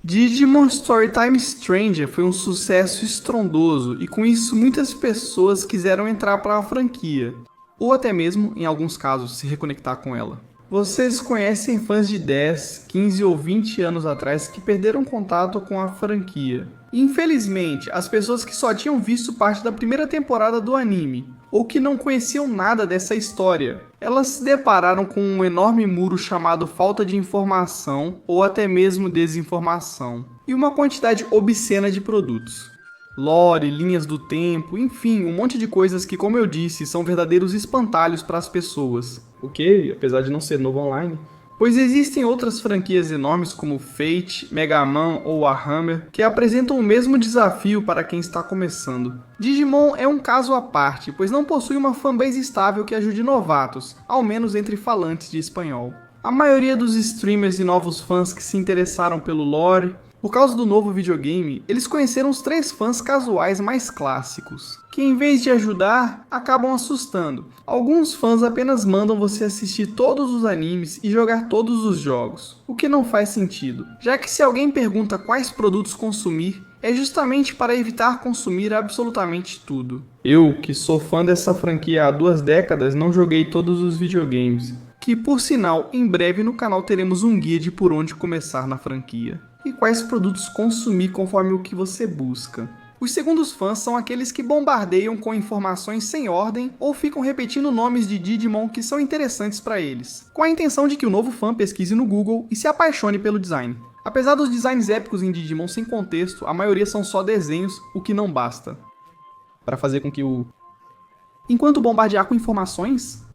Digimon Storytime Stranger foi um sucesso estrondoso e com isso muitas pessoas quiseram entrar para a franquia, ou até mesmo, em alguns casos, se reconectar com ela. Vocês conhecem fãs de 10, 15 ou 20 anos atrás que perderam contato com a franquia. Infelizmente, as pessoas que só tinham visto parte da primeira temporada do anime, ou que não conheciam nada dessa história, elas se depararam com um enorme muro chamado falta de informação ou até mesmo desinformação, e uma quantidade obscena de produtos. Lore, linhas do tempo, enfim, um monte de coisas que, como eu disse, são verdadeiros espantalhos para as pessoas. O que, apesar de não ser novo online, pois existem outras franquias enormes como Fate, Mega Man ou Warhammer que apresentam o mesmo desafio para quem está começando. Digimon é um caso à parte, pois não possui uma fanbase estável que ajude novatos, ao menos entre falantes de espanhol. A maioria dos streamers e novos fãs que se interessaram pelo lore, por causa do novo videogame, eles conheceram os 3 fãs casuais mais clássicos, que em vez de ajudar, acabam assustando. Alguns fãs apenas mandam você assistir todos os animes e jogar todos os jogos, o que não faz sentido, já que se alguém pergunta quais produtos consumir, é justamente para evitar consumir absolutamente tudo. Eu, que sou fã dessa franquia há 2 décadas, não joguei todos os videogames, que por sinal, em breve no canal teremos um guia de por onde começar na franquia e quais produtos consumir conforme o que você busca. Os segundos fãs são aqueles que bombardeiam com informações sem ordem ou ficam repetindo nomes de Digimon que são interessantes para eles, com a intenção de que o novo fã pesquise no Google e se apaixone pelo design. Apesar dos designs épicos em Digimon sem contexto, a maioria são só desenhos, o que não basta para fazer com que Enquanto bombardear com informações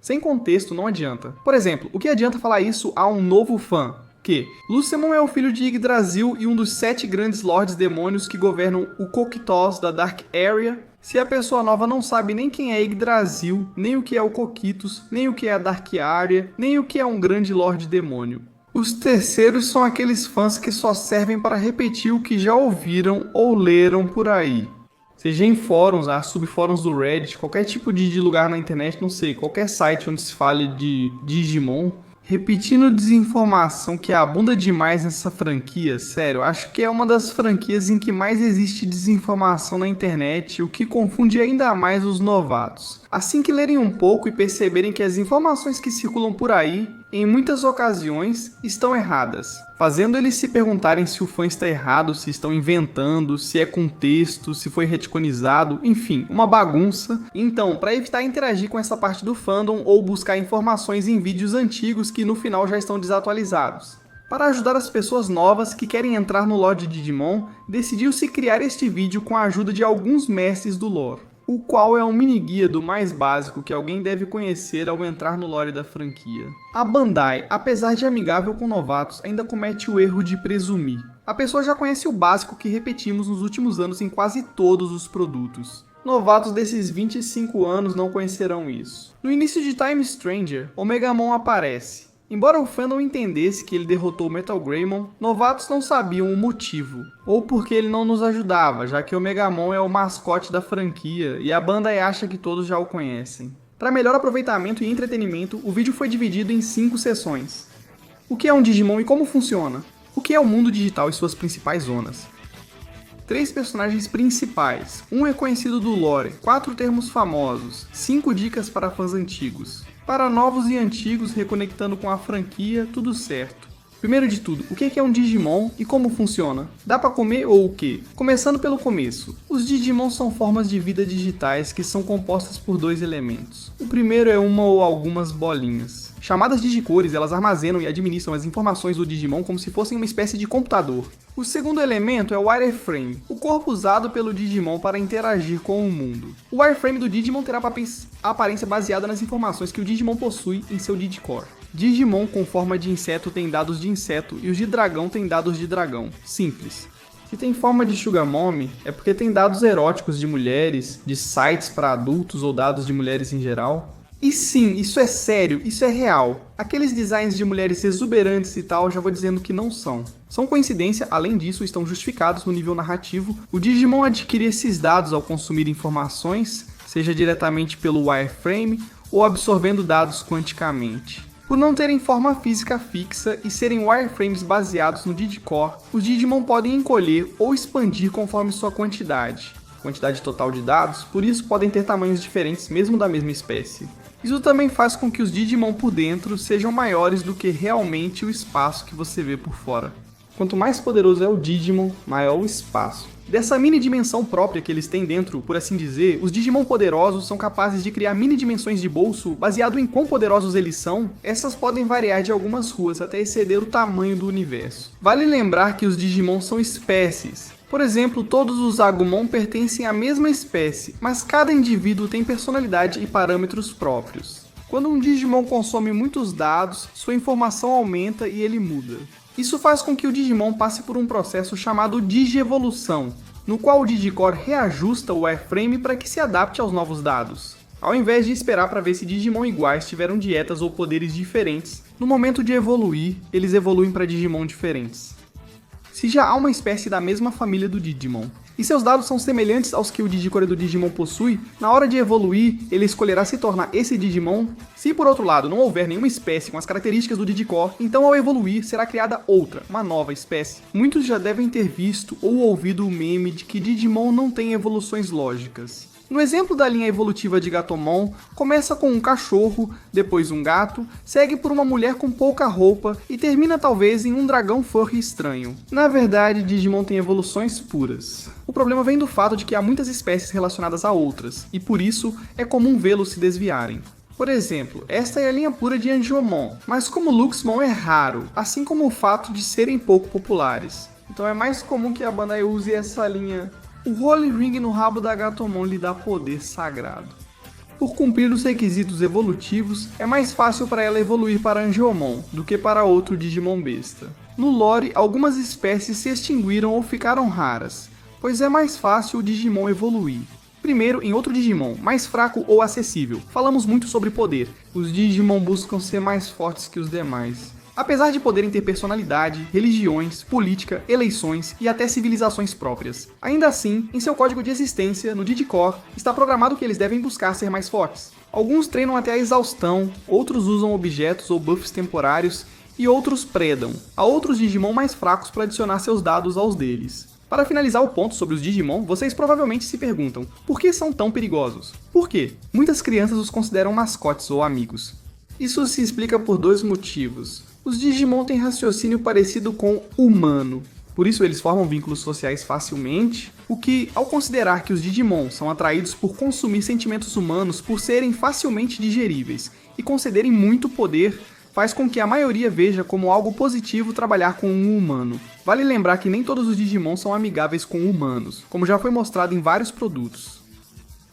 sem contexto não adianta. Por exemplo, o que adianta falar isso a um novo fã? Que Lucemon é o filho de Yggdrasil e um dos 7 grandes lords demônios que governam o Coquitoss da Dark Area. Se a pessoa nova não sabe nem quem é Yggdrasil, nem o que é o Coquitoss, nem o que é a Dark Area, nem o que é um grande lorde demônio. Os terceiros são aqueles fãs que só servem para repetir o que já ouviram ou leram por aí. Seja em fóruns, subfóruns do Reddit, qualquer tipo de lugar na internet, não sei, qualquer site onde se fale de Digimon, repetindo desinformação que abunda demais nessa franquia. Sério, acho que é uma das franquias em que mais existe desinformação na internet, o que confunde ainda mais os novatos. Assim que lerem um pouco e perceberem que as informações que circulam por aí, em muitas ocasiões, estão erradas, fazendo eles se perguntarem se o fã está errado, se estão inventando, se é com texto, se foi reticonizado, enfim, uma bagunça. Então, para evitar interagir com essa parte do fandom ou buscar informações em vídeos antigos que no final já estão desatualizados. Para ajudar as pessoas novas que querem entrar no lore de Digimon, decidiu-se criar este vídeo com a ajuda de alguns mestres do lore, o qual é um mini-guia do mais básico que alguém deve conhecer ao entrar no lore da franquia. A Bandai, apesar de amigável com novatos, ainda comete o erro de presumir. A pessoa já conhece o básico que repetimos nos últimos anos em quase todos os produtos. Novatos desses 25 anos não conhecerão isso. No início de Time Stranger, Omegamon aparece. Embora o fandom entendesse que ele derrotou Metal Greymon, novatos não sabiam o motivo, ou porque ele não nos ajudava, já que o Omegamon é o mascote da franquia e a Bandai acha que todos já o conhecem. Para melhor aproveitamento e entretenimento, o vídeo foi dividido em 5 sessões. O que é um Digimon e como funciona? O que é o mundo digital e suas principais zonas? 3 personagens principais, um é conhecido do lore, 4 termos famosos, 5 dicas para fãs antigos. Para novos e antigos, reconectando com a franquia, tudo certo. Primeiro de tudo, o que é um Digimon e como funciona? Dá pra comer ou o quê? Começando pelo começo. Os Digimon são formas de vida digitais que são compostas por 2 elementos. O primeiro é uma ou algumas bolinhas. Chamadas digicores, elas armazenam e administram as informações do Digimon como se fossem uma espécie de computador. O segundo elemento é o wireframe, o corpo usado pelo Digimon para interagir com o mundo. O wireframe do Digimon terá a aparência baseada nas informações que o Digimon possui em seu Digicore. Digimon com forma de inseto tem dados de inseto e os de dragão têm dados de dragão. Simples. Se tem forma de Sugar Mommy, é porque tem dados eróticos de mulheres, de sites para adultos ou dados de mulheres em geral. E sim, isso é sério, isso é real. Aqueles designs de mulheres exuberantes e tal, já vou dizendo que não são. São coincidência, além disso, estão justificados no nível narrativo. O Digimon adquire esses dados ao consumir informações, seja diretamente pelo wireframe ou absorvendo dados quanticamente. Por não terem forma física fixa e serem wireframes baseados no Digicore, os Digimon podem encolher ou expandir conforme sua quantidade total de dados, por isso podem ter tamanhos diferentes mesmo da mesma espécie. Isso também faz com que os Digimon por dentro sejam maiores do que realmente o espaço que você vê por fora. Quanto mais poderoso é o Digimon, maior o espaço. Dessa mini dimensão própria que eles têm dentro, por assim dizer, os Digimon poderosos são capazes de criar mini dimensões de bolso baseado em quão poderosos eles são. Essas podem variar de algumas ruas até exceder o tamanho do universo. Vale lembrar que os Digimon são espécies. Por exemplo, todos os Agumon pertencem à mesma espécie, mas cada indivíduo tem personalidade e parâmetros próprios. Quando um Digimon consome muitos dados, sua informação aumenta e ele muda. Isso faz com que o Digimon passe por um processo chamado digievolução, no qual o Digicore reajusta o wireframe para que se adapte aos novos dados. Ao invés de esperar para ver se Digimon iguais tiveram dietas ou poderes diferentes, no momento de evoluir, eles evoluem para Digimon diferentes. Se já há uma espécie da mesma família do Digimon, e seus dados são semelhantes aos que o Digicore do Digimon possui, na hora de evoluir, ele escolherá se tornar esse Digimon. Se por outro lado não houver nenhuma espécie com as características do Digicore, então ao evoluir será criada outra, uma nova espécie. Muitos já devem ter visto ou ouvido o meme de que Digimon não tem evoluções lógicas. No exemplo da linha evolutiva de Gatomon, começa com um cachorro, depois um gato, segue por uma mulher com pouca roupa e termina talvez em um dragão furry estranho. Na verdade, Digimon tem evoluções puras. O problema vem do fato de que há muitas espécies relacionadas a outras, e por isso é comum vê-los se desviarem. Por exemplo, esta é a linha pura de Angiomon, mas como Luxmon é raro, assim como o fato de serem pouco populares. Então é mais comum que a Bandai use essa linha. O Holy Ring no rabo da Gatomon lhe dá poder sagrado. Por cumprir os requisitos evolutivos, é mais fácil para ela evoluir para Angiomon do que para outro Digimon besta. No lore, algumas espécies se extinguiram ou ficaram raras, pois é mais fácil o Digimon evoluir. Primeiro, em outro Digimon, mais fraco ou acessível. Falamos muito sobre poder. Os Digimon buscam ser mais fortes que os demais. Apesar de poderem ter personalidade, religiões, política, eleições e até civilizações próprias. Ainda assim, em seu código de existência, no Digicore, está programado que eles devem buscar ser mais fortes. Alguns treinam até a exaustão, outros usam objetos ou buffs temporários e outros predam. Há outros Digimon mais fracos para adicionar seus dados aos deles. Para finalizar o ponto sobre os Digimon, vocês provavelmente se perguntam, por que são tão perigosos? Por quê? Muitas crianças os consideram mascotes ou amigos. Isso se explica por dois motivos. Os Digimon têm raciocínio parecido com humano, por isso eles formam vínculos sociais facilmente, o que, ao considerar que os Digimon são atraídos por consumir sentimentos humanos por serem facilmente digeríveis e concederem muito poder, faz com que a maioria veja como algo positivo trabalhar com um humano. Vale lembrar que nem todos os Digimon são amigáveis com humanos, como já foi mostrado em vários produtos.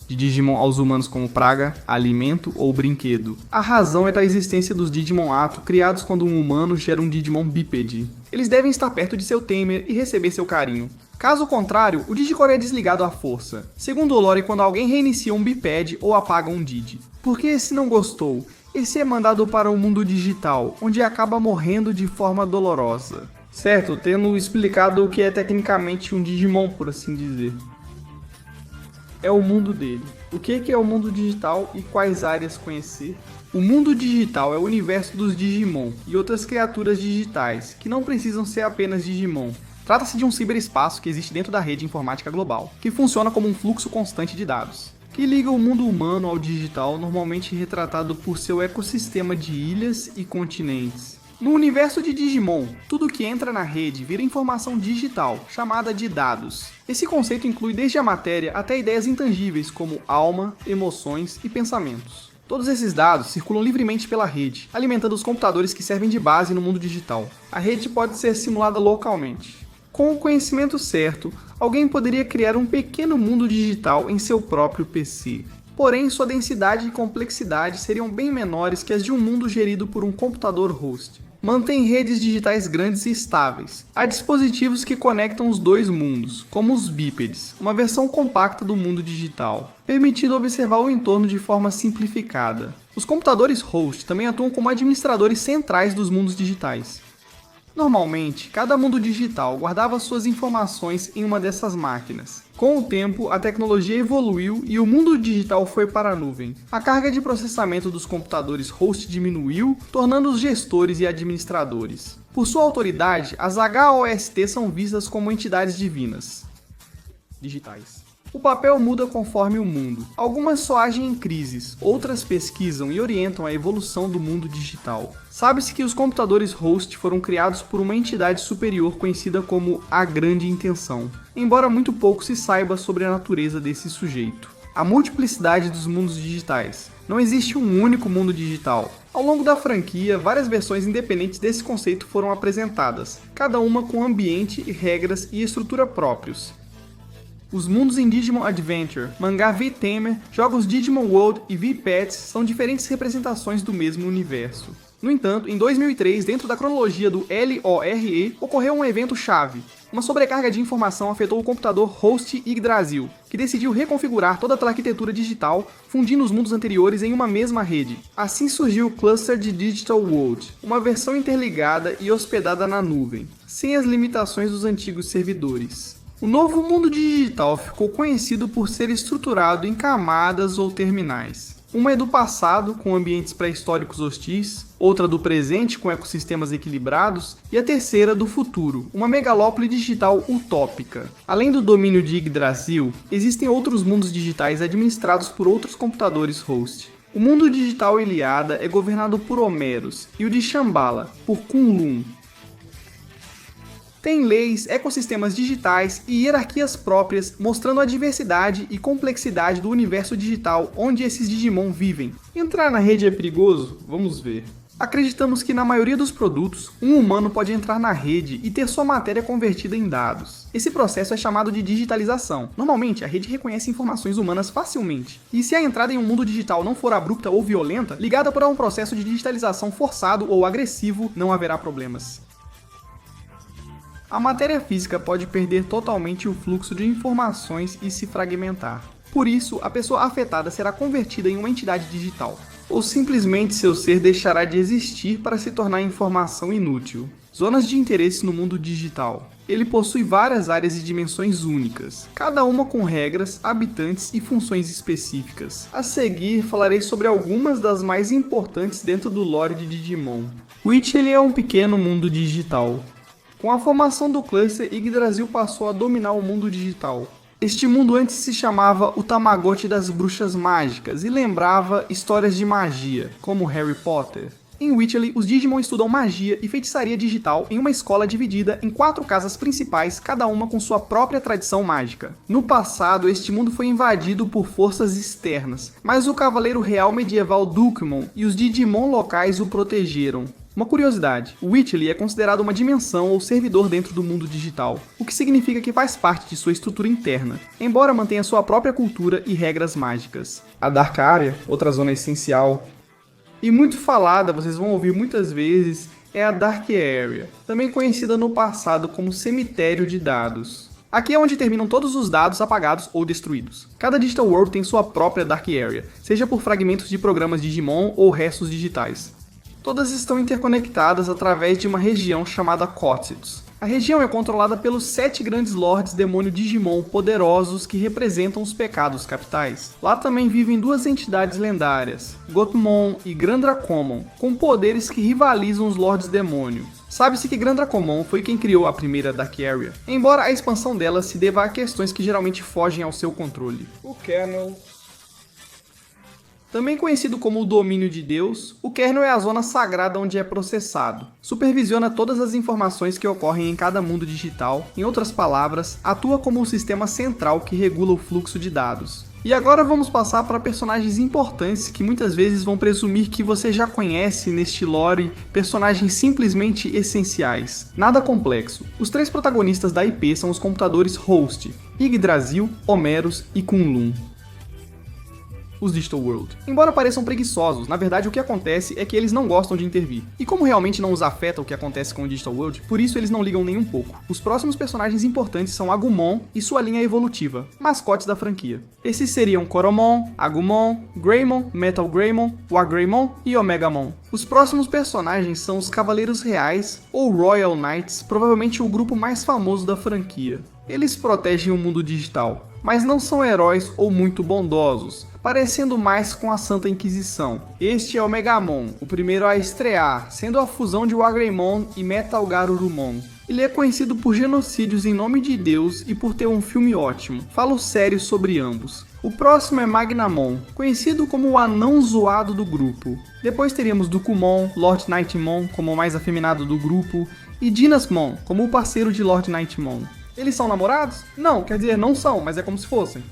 De Digimon aos humanos como praga, alimento ou brinquedo. A razão é da existência dos Digimon Ato, criados quando um humano gera um Digimon bípede. Eles devem estar perto de seu tamer e receber seu carinho. Caso contrário, o Digicore é desligado à força. Segundo o lore, quando alguém reinicia um biped ou apaga um Digi. Porque se não gostou, esse é mandado para o mundo digital, onde acaba morrendo de forma dolorosa. Certo, tendo explicado o que é tecnicamente um Digimon, por assim dizer. É o mundo dele. O que é o mundo digital e quais áreas conhecer? O mundo digital é o universo dos Digimon e outras criaturas digitais, que não precisam ser apenas Digimon. Trata-se de um ciberespaço que existe dentro da rede informática global, que funciona como um fluxo constante de dados, que liga o mundo humano ao digital, normalmente retratado por seu ecossistema de ilhas e continentes. No universo de Digimon, tudo que entra na rede vira informação digital, chamada de dados. Esse conceito inclui desde a matéria até ideias intangíveis como alma, emoções e pensamentos. Todos esses dados circulam livremente pela rede, alimentando os computadores que servem de base no mundo digital. A rede pode ser simulada localmente. Com o conhecimento certo, alguém poderia criar um pequeno mundo digital em seu próprio PC. Porém, sua densidade e complexidade seriam bem menores que as de um mundo gerido por um computador host. Mantém redes digitais grandes e estáveis. Há dispositivos que conectam os dois mundos, como os bípedes, uma versão compacta do mundo digital, permitindo observar o entorno de forma simplificada. Os computadores host também atuam como administradores centrais dos mundos digitais. Normalmente, cada mundo digital guardava suas informações em uma dessas máquinas. Com o tempo, a tecnologia evoluiu e o mundo digital foi para a nuvem. A carga de processamento dos computadores host diminuiu, tornando-os gestores e administradores. Por sua autoridade, as HOST são vistas como entidades divinas. Digitais. O papel muda conforme o mundo. Algumas só agem em crises, outras pesquisam e orientam a evolução do mundo digital. Sabe-se que os computadores host foram criados por uma entidade superior conhecida como a Grande Intenção, embora muito pouco se saiba sobre a natureza desse sujeito. A multiplicidade dos mundos digitais. Não existe um único mundo digital. Ao longo da franquia, várias versões independentes desse conceito foram apresentadas, cada uma com ambiente, regras e estrutura próprios. Os mundos em Digimon Adventure, mangá V-Tamer, jogos Digimon World e V-Pets são diferentes representações do mesmo universo. No entanto, em 2003, dentro da cronologia do LORE, ocorreu um evento-chave. Uma sobrecarga de informação afetou o computador host Yggdrasil, que decidiu reconfigurar toda a arquitetura digital, fundindo os mundos anteriores em uma mesma rede. Assim surgiu o Cluster de Digital World, uma versão interligada e hospedada na nuvem, sem as limitações dos antigos servidores. O novo mundo digital ficou conhecido por ser estruturado em camadas ou terminais. Uma é do passado, com ambientes pré-históricos hostis, outra do presente, com ecossistemas equilibrados, e a terceira do futuro, uma megalópole digital utópica. Além do domínio de Yggdrasil, existem outros mundos digitais administrados por outros computadores host. O mundo digital Iliada é governado por Homeros, e o de Shambhala, por Kunlun. Tem leis, ecossistemas digitais e hierarquias próprias, mostrando a diversidade e complexidade do universo digital onde esses Digimon vivem. Entrar na rede é perigoso? Vamos ver. Acreditamos que na maioria dos produtos, um humano pode entrar na rede e ter sua matéria convertida em dados. Esse processo é chamado de digitalização. Normalmente, a rede reconhece informações humanas facilmente. E se a entrada em um mundo digital não for abrupta ou violenta, ligada por um processo de digitalização forçado ou agressivo, não haverá problemas. A matéria física pode perder totalmente o fluxo de informações e se fragmentar. Por isso, a pessoa afetada será convertida em uma entidade digital. Ou simplesmente seu ser deixará de existir para se tornar informação inútil. Zonas de interesse no mundo digital. Ele possui várias áreas e dimensões únicas, cada uma com regras, habitantes e funções específicas. A seguir, falarei sobre algumas das mais importantes dentro do lore de Digimon. Witchelly é um pequeno mundo digital. Com a formação do cluster, Yggdrasil passou a dominar o mundo digital. Este mundo antes se chamava o Tamagotchi das Bruxas Mágicas e lembrava histórias de magia, como Harry Potter. Em Witchelly, os Digimon estudam magia e feitiçaria digital em uma escola dividida em 4 casas principais, cada uma com sua própria tradição mágica. No passado, este mundo foi invadido por forças externas, mas o Cavaleiro Real Medieval Dukemon e os Digimon locais o protegeram. Uma curiosidade, o Witchelly é considerado uma dimensão ou servidor dentro do mundo digital, o que significa que faz parte de sua estrutura interna, embora mantenha sua própria cultura e regras mágicas. A Dark Area, outra zona essencial, e muito falada, vocês vão ouvir muitas vezes, é a Dark Area, também conhecida no passado como Cemitério de Dados. Aqui é onde terminam todos os dados apagados ou destruídos. Cada Digital World tem sua própria Dark Area, seja por fragmentos de programas Digimon ou restos digitais. Todas estão interconectadas através de uma região chamada Cotsits. A região é controlada pelos 7 grandes lords demônio Digimon poderosos que representam os pecados capitais. Lá também vivem 2 entidades lendárias, Gothmon e Grandracomon, com poderes que rivalizam os lords demônio. Sabe-se que Grandracomon foi quem criou a primeira Dark Area, embora a expansão dela se deva a questões que geralmente fogem ao seu controle. O kernel. Também conhecido como o domínio de Deus, o kernel é a zona sagrada onde é processado. Supervisiona todas as informações que ocorrem em cada mundo digital, em outras palavras, atua como o sistema central que regula o fluxo de dados. E agora vamos passar para personagens importantes que muitas vezes vão presumir que você já conhece neste lore, personagens simplesmente essenciais. Nada complexo. Os 3 protagonistas da IP são os computadores host, Yggdrasil, Homeros e Kunlun. os Digital World. Embora pareçam preguiçosos, na verdade o que acontece é que eles não gostam de intervir. E como realmente não os afeta o que acontece com o Digital World, por isso eles não ligam nem um pouco. Os próximos personagens importantes são Agumon e sua linha evolutiva, mascotes da franquia. Esses seriam Coromon, Agumon, Greymon, Metal Greymon, War Greymon e Omegamon. Os próximos personagens são os Cavaleiros Reais ou Royal Knights, provavelmente o grupo mais famoso da franquia. Eles protegem o mundo digital, mas não são heróis ou muito bondosos, parecendo mais com a Santa Inquisição. Este é o Megamon, o primeiro a estrear, sendo a fusão de Wagreymon e Metal Garurumon. Ele é conhecido por genocídios em nome de Deus e por ter um filme ótimo. Falo sério sobre ambos. O próximo é Magnamon, conhecido como o anão zoado do grupo. Depois teríamos Dukumon, Lord Nightmon como o mais afeminado do grupo, e Dynasmon como o parceiro de Lord Nightmon. Eles são namorados? Não, quer dizer, não são, mas é como se fossem.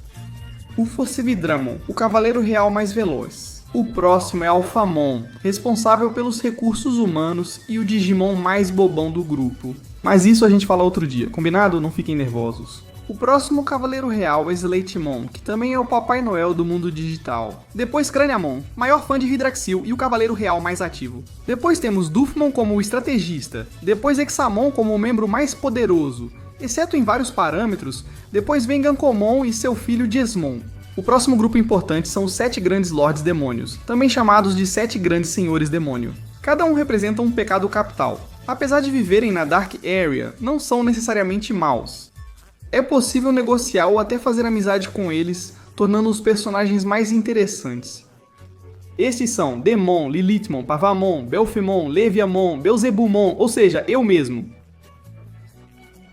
O Forcevidramon, o cavaleiro real mais veloz. O próximo é Alphamon, responsável pelos recursos humanos e o Digimon mais bobão do grupo. Mas isso a gente fala outro dia, combinado? Não fiquem nervosos. O próximo cavaleiro real é Slatemon, que também é o Papai Noel do mundo digital. Depois Craniamon, maior fã de Hydraxil e o cavaleiro real mais ativo. Depois temos Dufmon como o estrategista. Depois Examon como o membro mais poderoso, exceto em vários parâmetros. Depois vem Gankomon e seu filho Jesmon. O próximo grupo importante são os 7 grandes lords demônios, também chamados de 7 grandes senhores demônio. Cada um representa um pecado capital. Apesar de viverem na Dark Area, não são necessariamente maus. É possível negociar ou até fazer amizade com eles, tornando os personagens mais interessantes. Estes são Demon, Lilithmon, Pavamon, Belphemon, Leviamon, Beelzebumon, ou seja, eu mesmo.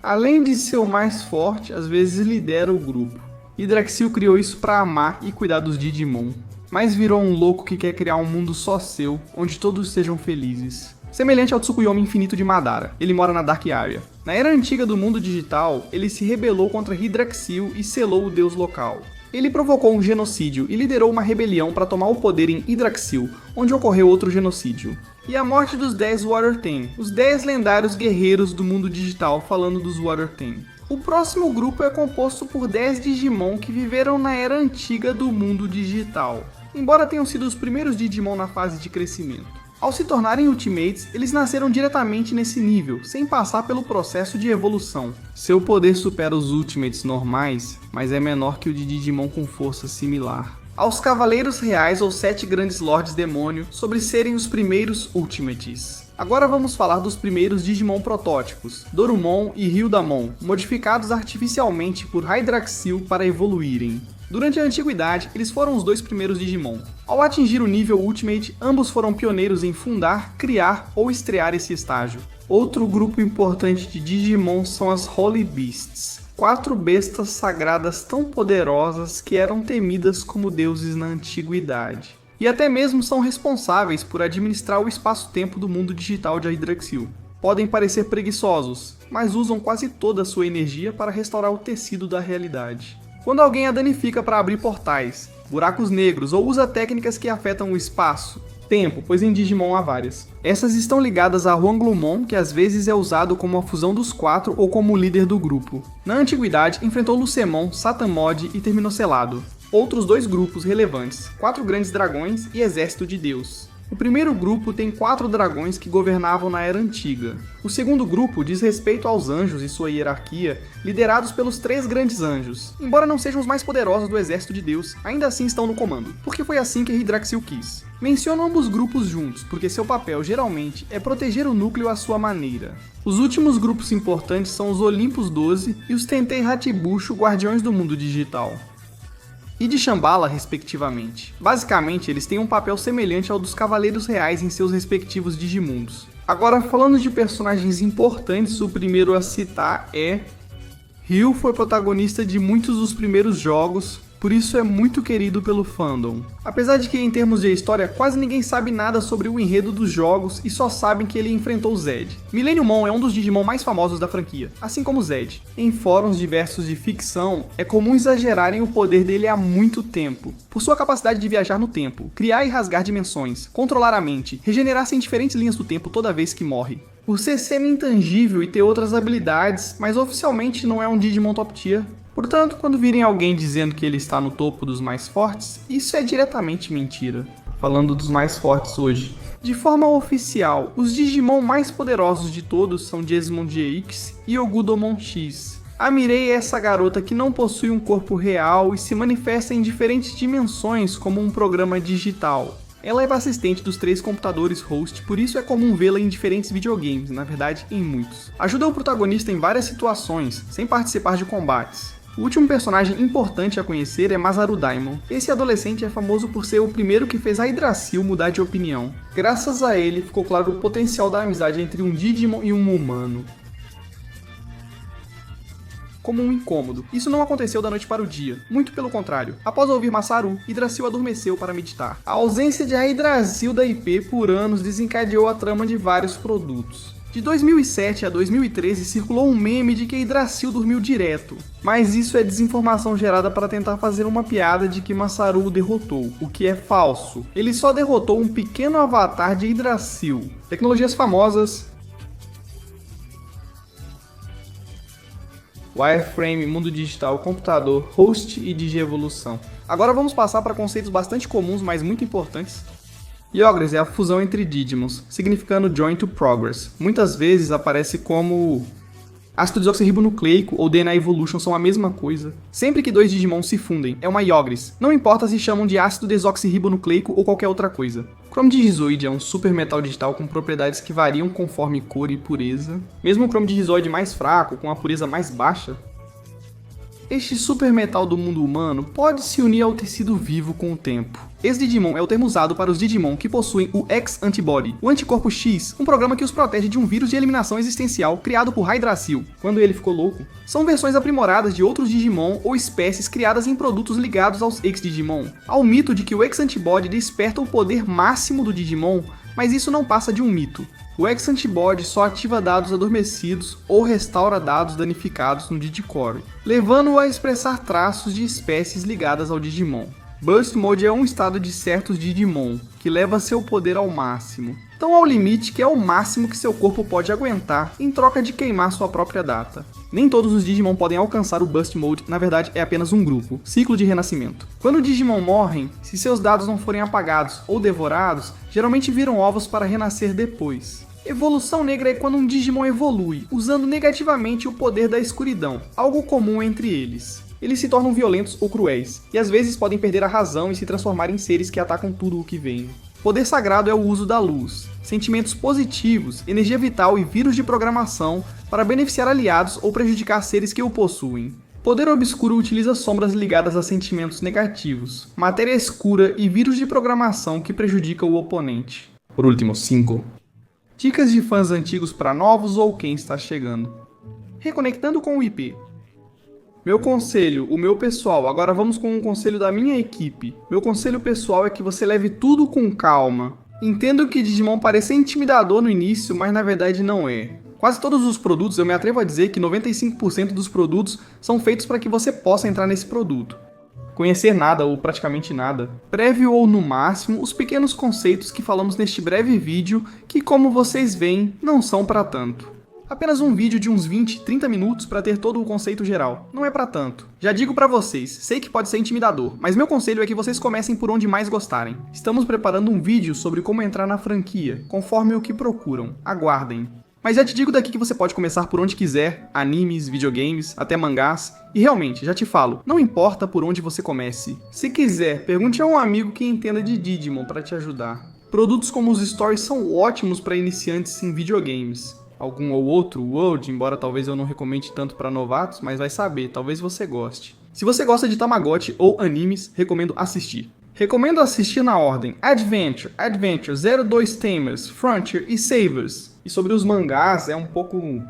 Além de ser o mais forte, às vezes lidera o grupo. Hydraxil criou isso para amar e cuidar dos Digimon, mas virou um louco que quer criar um mundo só seu, onde todos sejam felizes. Semelhante ao Tsukuyomi infinito de Madara, ele mora na Dark Area. Na era antiga do mundo digital, ele se rebelou contra Hydraxil e selou o deus local. Ele provocou um genocídio e liderou uma rebelião para tomar o poder em Hydraxil, onde ocorreu outro genocídio. E a morte dos 10 Warrior Ten, os 10 lendários guerreiros do mundo digital falando dos Warrior Ten. O próximo grupo é composto por 10 Digimon que viveram na era antiga do mundo digital, embora tenham sido os primeiros Digimon na fase de crescimento. Ao se tornarem Ultimates, eles nasceram diretamente nesse nível, sem passar pelo processo de evolução. Seu poder supera os Ultimates normais, mas é menor que o de Digimon com força similar. Aos Cavaleiros Reais ou 7 Grandes Lords Demônio sobre serem os primeiros Ultimates. Agora vamos falar dos primeiros Digimon protótipos, Dorumon e Hildamon, modificados artificialmente por Hydraxil para evoluírem. Durante a antiguidade, eles foram os 2 primeiros Digimon. Ao atingir o nível Ultimate, ambos foram pioneiros em fundar, criar ou estrear esse estágio. Outro grupo importante de Digimon são as Holy Beasts, 4 bestas sagradas tão poderosas que eram temidas como deuses na antiguidade. E até mesmo são responsáveis por administrar o espaço-tempo do mundo digital de Hydraxil. Podem parecer preguiçosos, mas usam quase toda a sua energia para restaurar o tecido da realidade. Quando alguém a danifica para abrir portais, buracos negros ou usa técnicas que afetam o espaço, tempo, pois em Digimon há várias. Essas estão ligadas a Huanglumon, que às vezes é usado como a fusão dos 4 ou como líder do grupo. Na antiguidade, enfrentou Lucemon, Satanmod e terminou selado. Outros 2 grupos relevantes, 4 grandes dragões e exército de Deus. O primeiro grupo tem 4 dragões que governavam na Era Antiga. O segundo grupo diz respeito aos anjos e sua hierarquia, liderados pelos 3 grandes anjos. Embora não sejam os mais poderosos do exército de Deus, ainda assim estão no comando, porque foi assim que Hydraxil quis. Menciono ambos grupos juntos, porque seu papel geralmente é proteger o núcleo à sua maneira. Os últimos grupos importantes são os Olympus 12 e os Tentei Hatibushu, Guardiões do Mundo Digital. E de Shambhala, respectivamente. Basicamente, eles têm um papel semelhante ao dos Cavaleiros Reais em seus respectivos Digimundos. Agora, falando de personagens importantes, o primeiro a citar é... Ryu foi protagonista de muitos dos primeiros jogos, por isso é muito querido pelo fandom. Apesar de que, em termos de história, quase ninguém sabe nada sobre o enredo dos jogos e só sabem que ele enfrentou Zed. Millenniumon é um dos Digimon mais famosos da franquia, assim como Zed. Em fóruns diversos de ficção, é comum exagerarem o poder dele há muito tempo. Por sua capacidade de viajar no tempo, criar e rasgar dimensões, controlar a mente, regenerar-se em diferentes linhas do tempo toda vez que morre. Por ser semi-intangível e ter outras habilidades, mas oficialmente não é um Digimon top tier, Portanto, quando virem alguém dizendo que ele está no topo dos mais fortes, isso é diretamente mentira. Falando dos mais fortes hoje. De forma oficial, os Digimon mais poderosos de todos são Jesmon GX e Ogudamon X. A Mirei é essa garota que não possui um corpo real e se manifesta em diferentes dimensões como um programa digital. Ela é assistente dos 3 computadores host, por isso é comum vê-la em diferentes videogames, na verdade em muitos. Ajuda o protagonista em várias situações, sem participar de combates. O último personagem importante a conhecer é Masaru Daimon. Esse adolescente é famoso por ser o primeiro que fez a Yggdrasil mudar de opinião. Graças a ele ficou claro o potencial da amizade entre um Digimon e um humano. Como um incômodo. Isso não aconteceu da noite para o dia, muito pelo contrário. Após ouvir Masaru, Yggdrasil adormeceu para meditar. A ausência de Yggdrasil da IP por anos desencadeou a trama de vários produtos. De 2007 a 2013 circulou um meme de que Yggdrasil dormiu direto, mas isso é desinformação gerada para tentar fazer uma piada de que Masaru o derrotou, o que é falso. Ele só derrotou um pequeno avatar de Yggdrasil. Tecnologias famosas, wireframe, mundo digital, computador, host e digievolução. Agora vamos passar para conceitos bastante comuns, mas muito importantes. Yogres é a fusão entre Digimons, significando Join to Progress. Muitas vezes aparece como ácido desoxirribonucleico ou DNA Evolution são a mesma coisa. Sempre que 2 Digimon se fundem, é uma Yogres. Não importa se chamam de ácido desoxirribonucleico ou qualquer outra coisa. Chrome Digizoid é um super metal digital com propriedades que variam conforme cor e pureza. Mesmo o Chrome Digizoid mais fraco, com a pureza mais baixa, este super metal do mundo humano pode se unir ao tecido vivo com o tempo. Ex-Digimon é o termo usado para os Digimon que possuem o X-Antibody, o anticorpo X, um programa que os protege de um vírus de eliminação existencial criado por Yggdrasil, quando ele ficou louco. São versões aprimoradas de outros Digimon ou espécies criadas em produtos ligados aos ex-Digimon. Há o mito de que o X-Antibody desperta o poder máximo do Digimon, mas isso não passa de um mito. O X-Antibody só ativa dados adormecidos ou restaura dados danificados no Digicore, levando-o a expressar traços de espécies ligadas ao Digimon. Burst Mode é um estado de certos Digimon, que leva seu poder ao máximo, tão ao limite que é o máximo que seu corpo pode aguentar em troca de queimar sua própria data. Nem todos os Digimon podem alcançar o Burst Mode, na verdade é apenas um grupo, ciclo de renascimento. Quando Digimon morrem, se seus dados não forem apagados ou devorados, geralmente viram ovos para renascer depois. Evolução negra é quando um Digimon evolui, usando negativamente o poder da escuridão, algo comum entre eles. Eles se tornam violentos ou cruéis, e às vezes podem perder a razão e se transformar em seres que atacam tudo o que vem. Poder sagrado é o uso da luz, sentimentos positivos, energia vital e vírus de programação para beneficiar aliados ou prejudicar seres que o possuem. Poder obscuro utiliza sombras ligadas a sentimentos negativos, matéria escura e vírus de programação que prejudica o oponente. Por último, 5. Dicas de fãs antigos para novos ou quem está chegando. Reconectando com o IP. Meu conselho, o meu pessoal, agora vamos com um conselho da minha equipe. Meu conselho pessoal é que você leve tudo com calma. Entendo que Digimon parece intimidador no início, mas na verdade não é. Quase todos os produtos, eu me atrevo a dizer que 95% dos produtos são feitos para que você possa entrar nesse produto. Conhecer nada ou praticamente nada. Prévio ou no máximo, os pequenos conceitos que falamos neste breve vídeo que, como vocês veem, não são para tanto. Apenas um vídeo de uns 20, 30 minutos para ter todo o conceito geral. Não é para tanto. Já digo para vocês, sei que pode ser intimidador, mas meu conselho é que vocês comecem por onde mais gostarem. Estamos preparando um vídeo sobre como entrar na franquia, conforme o que procuram. Aguardem. Mas já te digo daqui que você pode começar por onde quiser, animes, videogames, até mangás. E realmente, já te falo, não importa por onde você comece. Se quiser, pergunte a um amigo que entenda de Digimon para te ajudar. Produtos como os Stories são ótimos para iniciantes em videogames. Algum ou outro World, embora talvez eu não recomende tanto para novatos, mas vai saber, talvez você goste. Se você gosta de Tamagotchi ou animes, recomendo assistir. Recomendo assistir na ordem Adventure, 02 Tamers, Frontier e Savers. E sobre os mangás é um pouco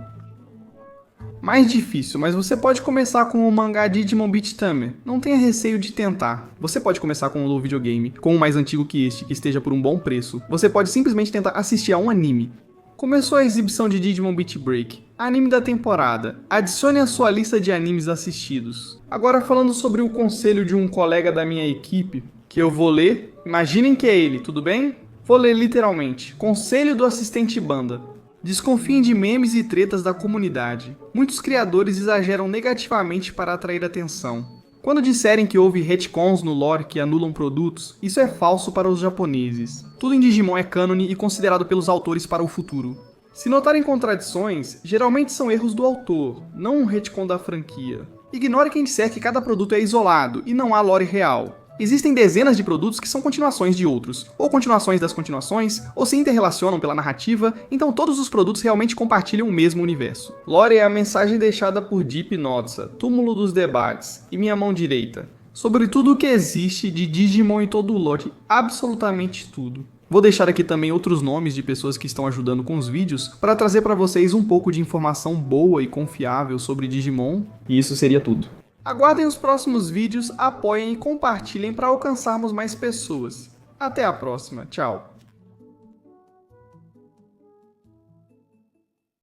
mais difícil, mas você pode começar com o mangá Digimon Beat Tamer. Não tenha receio de tentar. Você pode começar com um low videogame, com um mais antigo que este, que esteja por um bom preço. Você pode simplesmente tentar assistir a um anime. Começou a exibição de Digimon Beat Break, anime da temporada. Adicione à sua lista de animes assistidos. Agora falando sobre o conselho de um colega da minha equipe, que eu vou ler. Imaginem que é ele, tudo bem? Vou ler literalmente. Conselho do assistente banda. Desconfiem de memes e tretas da comunidade. Muitos criadores exageram negativamente para atrair atenção. Quando disserem que houve retcons no lore que anulam produtos, isso é falso para os japoneses. Tudo em Digimon é cânone e considerado pelos autores para o futuro. Se notarem contradições, geralmente são erros do autor, não um retcon da franquia. Ignore quem disser que cada produto é isolado e não há lore real. Existem dezenas de produtos que são continuações de outros, ou continuações das continuações, ou se interrelacionam pela narrativa, então todos os produtos realmente compartilham o mesmo universo. Lore é a mensagem deixada por Deep Notsa, túmulo dos debates, e minha mão direita, sobre tudo o que existe de Digimon e todo o lore, absolutamente tudo. Vou deixar aqui também outros nomes de pessoas que estão ajudando com os vídeos para trazer para vocês um pouco de informação boa e confiável sobre Digimon, e isso seria tudo. Aguardem os próximos vídeos, apoiem e compartilhem para alcançarmos mais pessoas. Até a próxima, tchau!